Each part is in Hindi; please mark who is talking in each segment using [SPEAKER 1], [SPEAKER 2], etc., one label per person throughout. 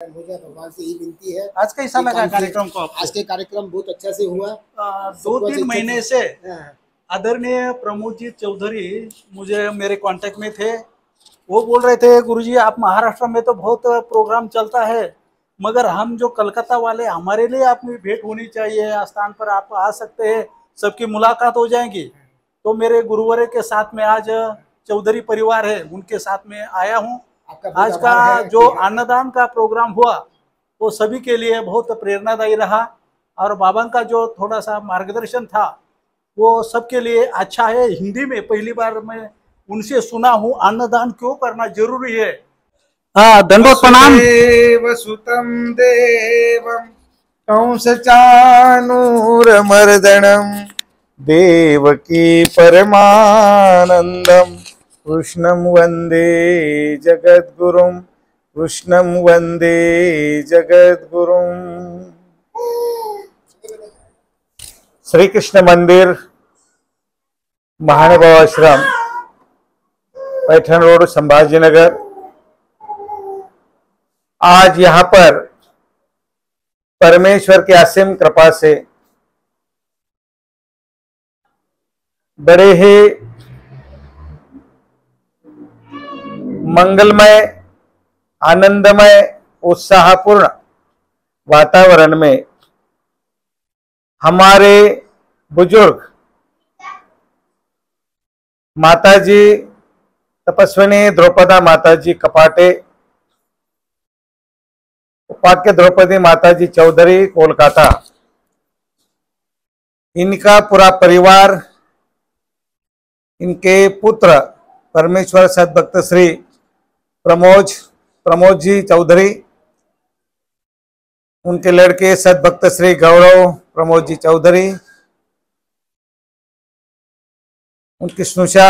[SPEAKER 1] मुझे भगवान से यही विनती है।
[SPEAKER 2] आज कैसा लगा कार्यक्रम को?
[SPEAKER 1] आज के कार्यक्रम बहुत अच्छा से हुआ।
[SPEAKER 2] 2-3 महीने से आदरणीय प्रमोद जी चौधरी मुझे मेरे कांटेक्ट में थे। वो बोल रहे थे, गुरुजी आप महाराष्ट्र में तो बहुत प्रोग्राम चलता है, मगर हम जो कलकत्ता वाले, हमारे लिए आपकी भेंट होनी चाहिए, स्थान पर आप आ सकते हैं, सबकी मुलाकात हो जाएगी। तो मेरे गुरुवारे के साथ में आज चौधरी परिवार है, उनके साथ में आया हूँ। आज का जो अन्नदान का प्रोग्राम हुआ वो सभी के लिए बहुत प्रेरणादायी रहा, और बाबा का जो थोड़ा सा मार्गदर्शन था वो सबके लिए अच्छा है। हिंदी में पहली बार मैं उनसे सुना हूँ अन्नदान क्यों करना जरूरी है। दंडोत प्रणाम।
[SPEAKER 3] वसुतम देवम कंसचानूरमर्दनम देवकी परमानंदम कृष्णं वंदे जगद्गुरुं कृष्णं वंदे जगद्गुरुं। श्री कृष्ण मंदिर, महानुभाव आश्रम, पैठण रोड, संभाजीनगर। आज यहाँ पर परमेश्वर की असीम कृपा से बड़े ही मंगलमय, आनंदमय, उत्साहपूर्ण वातावरण में हमारे बुजुर्ग माताजी तपस्विनी द्रौपदा माताजी कपाटे, उपाख्य द्रौपदी माताजी चौधरी कोलकाता, इनका पूरा परिवार, इनके पुत्र परमेश्वर सद्भक्त श्री प्रमोद जी चौधरी, उनके लड़के सद्भक्त श्री गौरव प्रमोद जी चौधरी, उनकी स्नुषा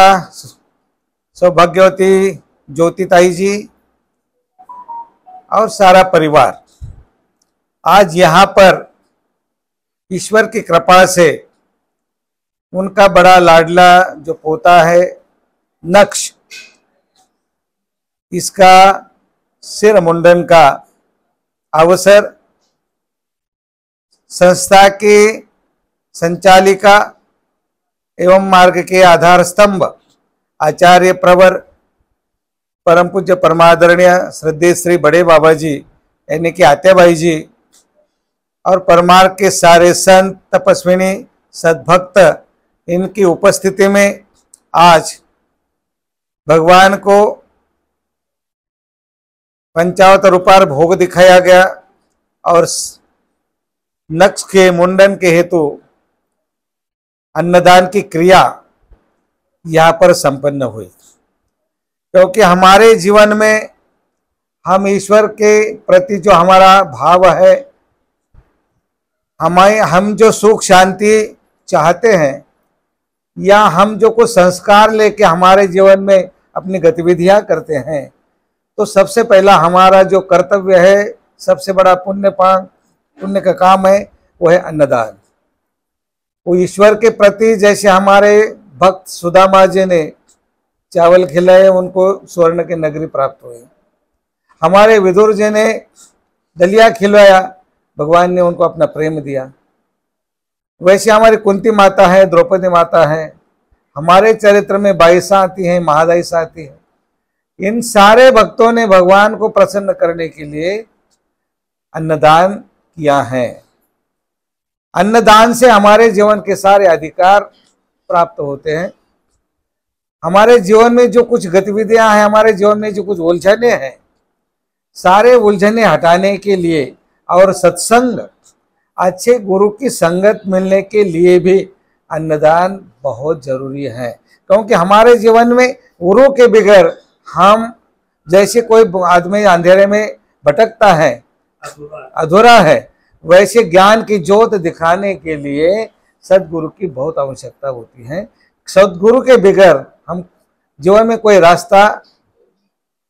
[SPEAKER 3] सौभाग्यवती ज्योतिताई जी और सारा परिवार आज यहाँ पर ईश्वर की कृपा से उनका बड़ा लाडला जो पोता है नक्श, इसका सिर मुंडन का अवसर संस्था के संचालिका एवं मार्ग के आधार स्तंभ आचार्य प्रवर परम पूज्य परमादरणीय श्रद्धेय श्री बड़े बाबा जी यानी कि आत्याबाई जी और परमार्ग के सारे संत तपस्विनी सद्भक्त, इनकी उपस्थिति में आज भगवान को पंचावतार रूपार भोग दिखाया गया और नक्श के मुंडन के हेतु अन्नदान की क्रिया यहाँ पर संपन्न हुई। क्योंकि हमारे जीवन में हम ईश्वर के प्रति जो हमारा भाव है, हम जो सुख शांति चाहते हैं, या हम जो कुछ संस्कार लेके हमारे जीवन में अपनी गतिविधियां करते हैं, तो सबसे पहला हमारा जो कर्तव्य है, सबसे बड़ा पुण्य का काम है, वो है अन्नदान। वो ईश्वर के प्रति जैसे हमारे भक्त सुदामा जी ने चावल खिलाए, उनको स्वर्ण की नगरी प्राप्त हुई। हमारे विदुर जी ने दलिया खिलाया, भगवान ने उनको अपना प्रेम दिया। वैसे हमारी कुंती माता है, द्रौपदी माता है, हमारे चरित्र में बाईसा आती है, महादाईसा आती है। इन सारे भक्तों ने भगवान को प्रसन्न करने के लिए अन्नदान किया है। अन्नदान से हमारे जीवन के सारे अधिकार प्राप्त होते हैं। हमारे जीवन में जो कुछ गतिविधियां हैं, हमारे जीवन में जो कुछ उलझने हैं, सारे उलझने हटाने के लिए और सत्संग, अच्छे गुरु की संगत मिलने के लिए भी अन्नदान बहुत जरूरी है। क्योंकि हमारे जीवन में गुरु के बगैर हम, जैसे कोई आदमी अंधेरे में भटकता है, अधूरा है, वैसे ज्ञान की ज्योत दिखाने के लिए सदगुरु की बहुत आवश्यकता होती है। सदगुरु के बगैर हम जीवन में कोई रास्ता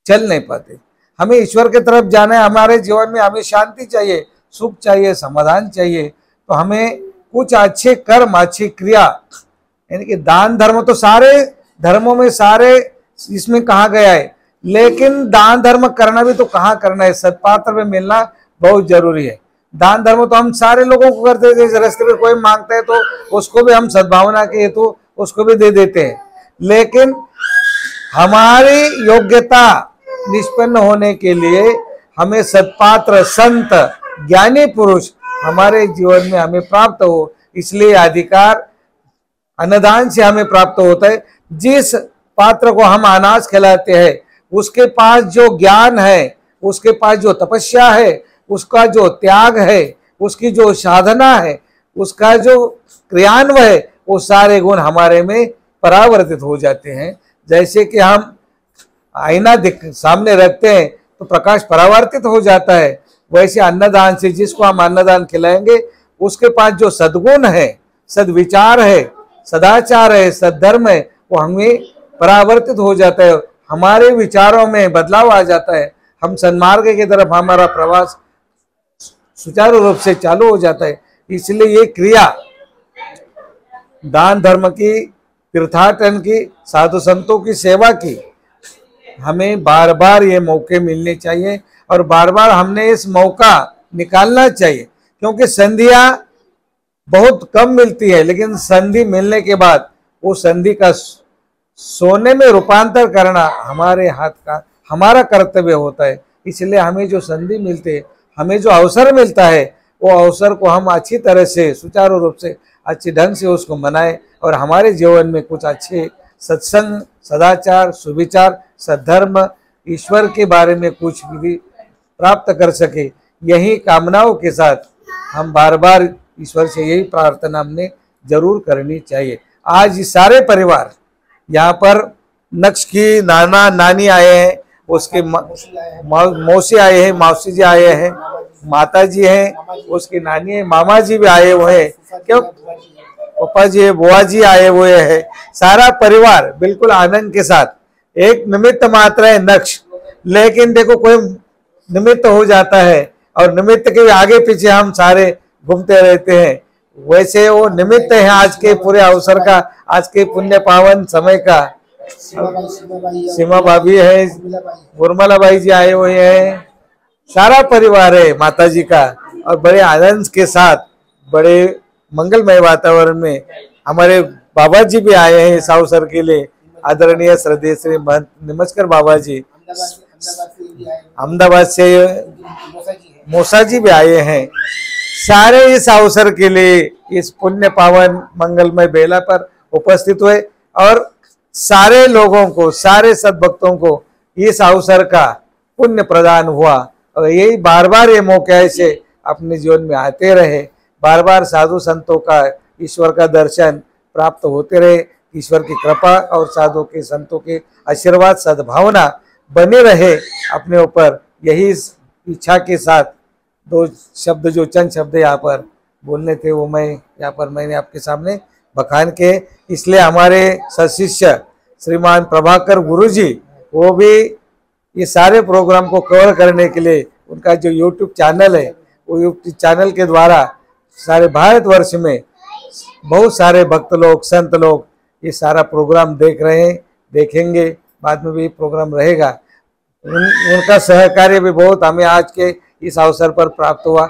[SPEAKER 3] चल नहीं पाते। हमें ईश्वर की तरफ जाना है, हमारे जीवन में हमें शांति चाहिए, सुख चाहिए, समाधान चाहिए, तो हमें कुछ अच्छे कर्म, अच्छी क्रिया, यानी कि दान धर्म, तो सारे धर्मों में सारे इसमें कहा गया है लेकिन दान धर्म करना भी तो कहाँ करना है, सत्पात्र में मिलना बहुत जरूरी है। दान धर्म तो हम सारे लोगों को करते हैं, रास्ते में कोई मांगता है तो उसको भी हम सद्भावना के हेतु उसको भी दे देते हैं। लेकिन हमारी योग्यता निष्पन्न होने के लिए हमें सत्पात्र, संत, ज्ञानी पुरुष हमारे जीवन में हमें प्राप्त हो, इसलिए अधिकार अन्नदान से हमें प्राप्त होता है। जिस पात्र को हम अनाज खिलाते हैं उसके पास जो ज्ञान है, उसके पास जो तपस्या है, उसका जो त्याग है, उसकी जो साधना है, उसका जो क्रियान्वय है, वो सारे गुण हमारे में परावर्तित हो जाते हैं। जैसे कि हम आईना सामने रखते हैं तो प्रकाश परावर्तित हो जाता है, वैसे अन्नदान से जिसको हम अन्नदान खिलाएंगे उसके पास जो सद्गुण है, सद्विचार है, सदाचार है, सद्धर्म है, वो हमें परावर्तित हो जाता है, हमारे विचारों में बदलाव आ जाता है, हम सन्मार्ग की तरफ हमारा प्रवास सुचारू रूप से चालू हो जाता है। इसलिए ये क्रिया दान धर्म की, तीर्थाटन की, साधु संतों की सेवा की, हमें बार बार ये मौके मिलने चाहिए और बार बार हमने इस मौका निकालना चाहिए, क्योंकि संधियां बहुत कम मिलती है, लेकिन संधि मिलने के बाद वो संधि का सोने में रूपांतर करना हमारे हाथ का, हमारा कर्तव्य होता है। इसलिए हमें जो संधि मिलती है, हमें जो अवसर मिलता है, वो अवसर को हम अच्छी तरह से, सुचारू रूप से, अच्छे ढंग से उसको मनाएं और हमारे जीवन में कुछ अच्छे सत्संग, सदाचार, सुविचार, सद्धर्म, ईश्वर के बारे में कुछ भी प्राप्त कर सके। यही कामनाओं के साथ हम बार बार ईश्वर से यही प्रार्थना हमने जरूर करनी चाहिए। आज ये सारे परिवार यहाँ पर नक्श की नाना नानी आए हैं, उसके मौसी आए हैं, मौसी जी आए हैं, माता जी हैं, उसकी नानी है, मामा जी भी आए हुए हैं, क्यों पापा जी, बुआ जी आए हुए हैं, सारा परिवार बिल्कुल आनंद के साथ। एक निमित्त मात्र है नक्श, लेकिन देखो कोई निमित्त हो जाता है और निमित्त के आगे पीछे हम सारे घूमते रहते हैं, वैसे वो निमित्त है आज के पूरे अवसर का, आज के पुण्य पावन समय का। सीमा भाभी है, उर्मिला बाई जी आए हुए हैं, सारा परिवार है माता जी का, और बड़े आनंद के साथ, बड़े मंगलमय वातावरण में हमारे बाबा जी भी आए हैं इस अवसर के लिए। आदरणीय श्रद्धेय श्री महंत निमस्कर बाबा जी अहमदाबाद से मोसा जी भी आए हैं। सारे इस अवसर के लिए इस पुण्य पावन मंगलमय बेला पर उपस्थित हुए और सारे लोगों को, सारे सद्भक्तों को इस अवसर का पुण्य प्रदान हुआ। और यही बार बार ये मौके ऐसे अपने जीवन में आते रहे, बार बार साधु संतों का, ईश्वर का दर्शन प्राप्त होते रहे, ईश्वर की कृपा और साधु के संतों के आशीर्वाद, सद्भावना बने रहे अपने ऊपर। यही इच्छा के साथ दो शब्द, जो चंद शब्द यहाँ पर बोलने थे, वो मैं यहाँ पर मैंने आपके सामने बखान के। इसलिए हमारे सशिष्य श्रीमान प्रभाकर गुरुजी, वो भी ये सारे प्रोग्राम को कवर करने के लिए उनका जो यूट्यूब चैनल है, वो यूट्यूब चैनल के द्वारा सारे भारतवर्ष में बहुत सारे भक्त लोग, संत लोग ये सारा प्रोग्राम देख रहे हैं, देखेंगे, बाद में भी प्रोग्राम रहेगा। उनका सहकार्य भी बहुत हमें आज के इस अवसर पर प्राप्त हुआ।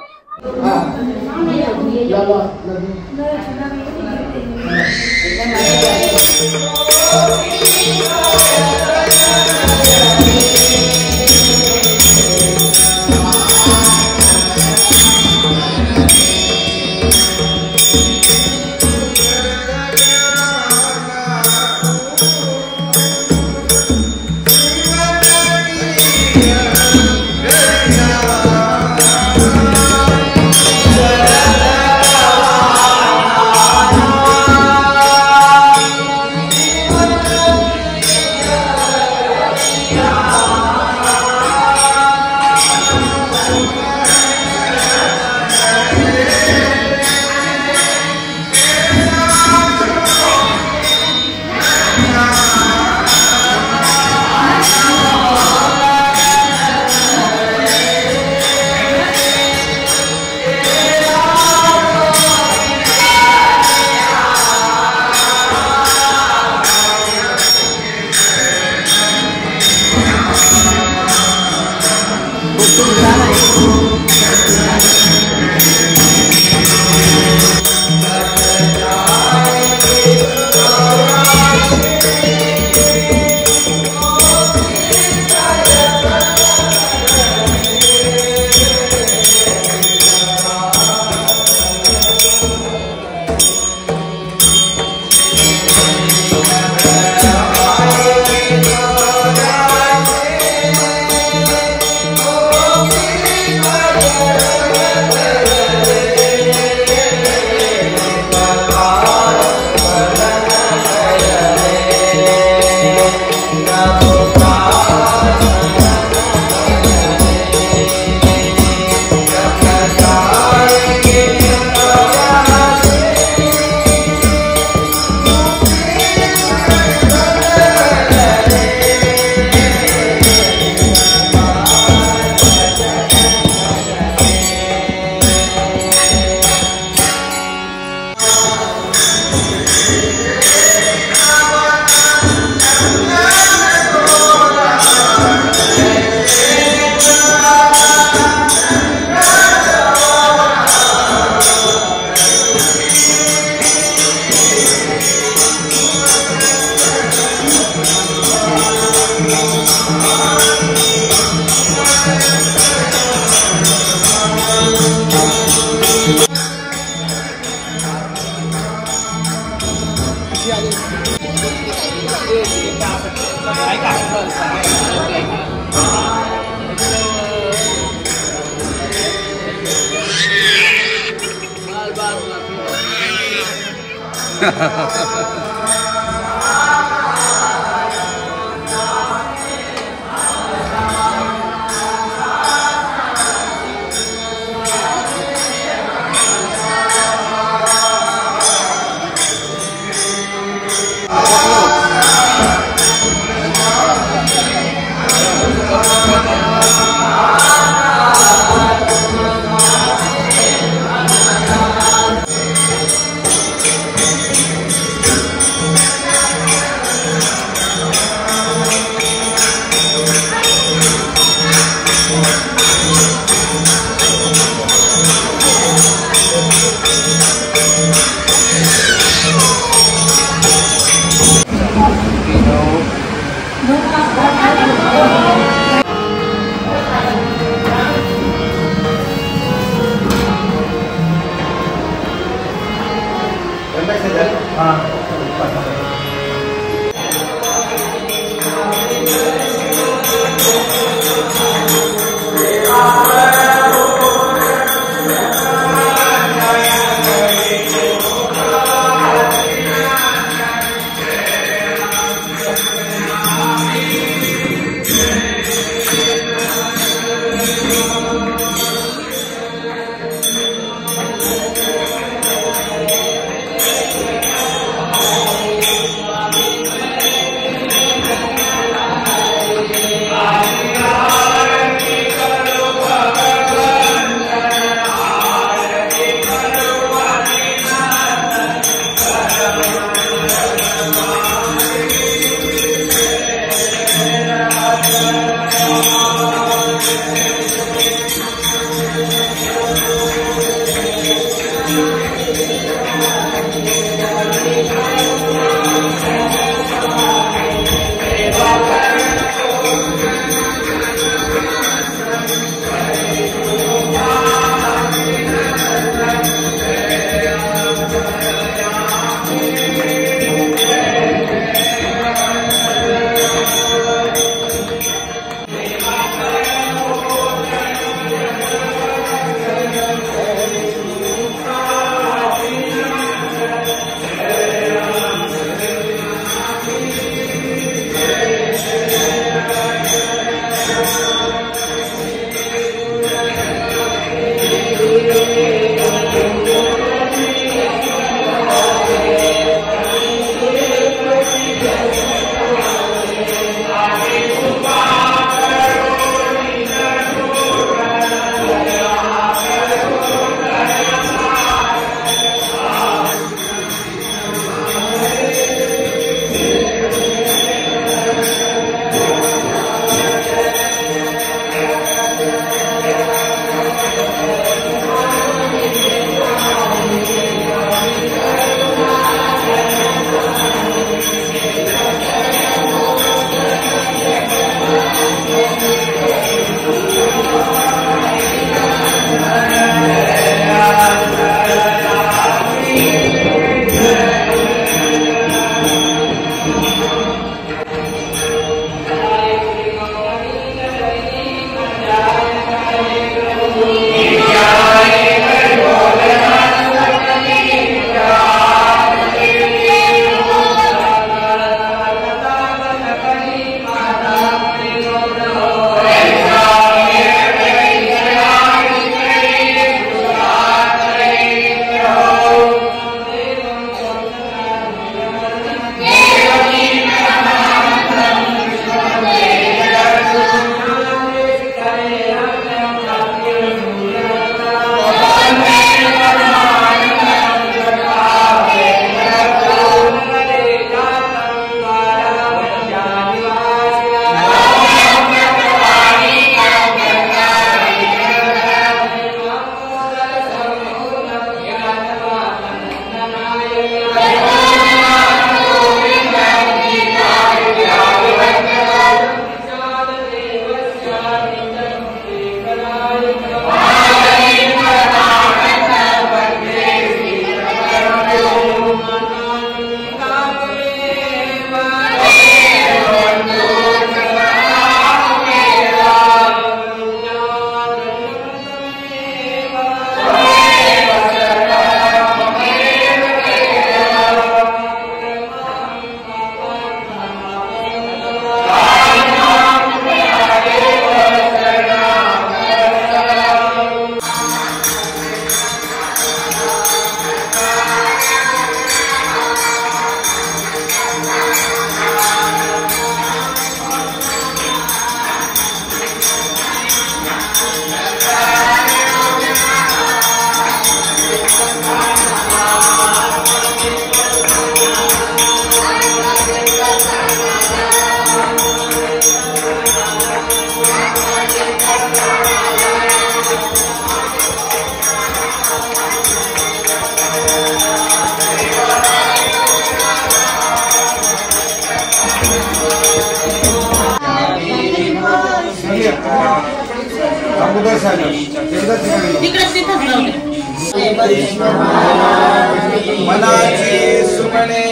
[SPEAKER 3] मनाची सुमने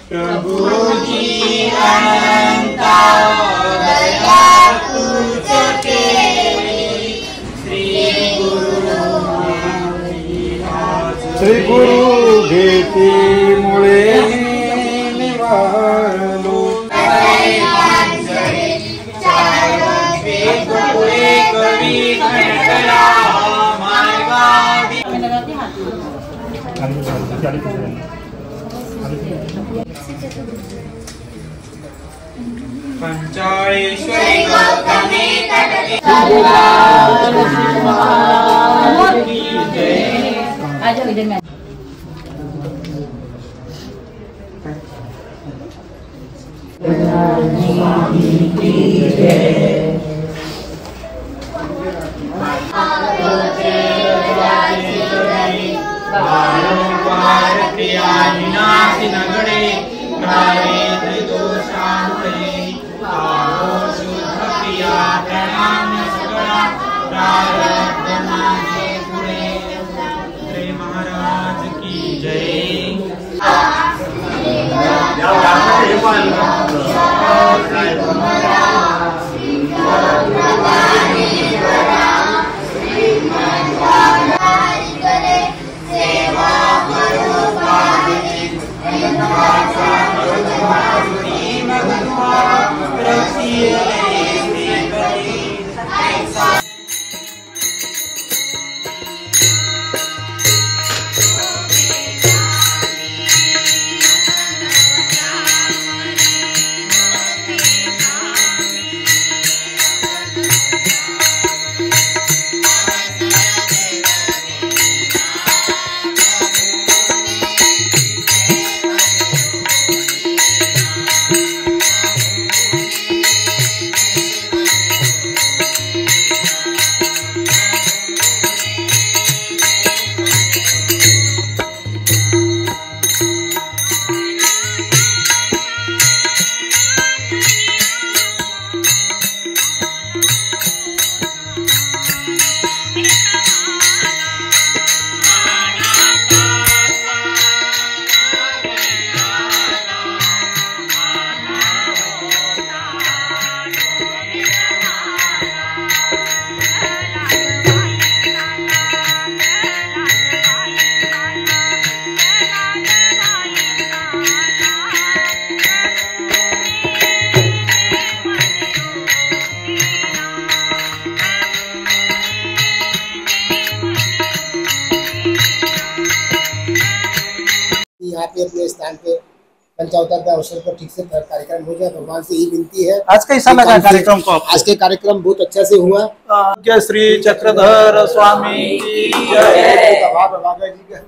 [SPEAKER 3] प्रभु जी श्री गुरु भेटी मुळे निवारलो पंचाळेश्वरी गौतमी महाराज की जय।
[SPEAKER 1] यहाँ पे अपने स्थान पे पंचावतार के अवसर पर ठीक से कार्यक्रम हो जाए, भगवान से यही विनती है।
[SPEAKER 2] आज कैसा लगा कार्यक्रम को?
[SPEAKER 1] आज के कार्यक्रम बहुत अच्छा से हुआ।
[SPEAKER 2] जय श्री चक्रधर स्वामी की जय।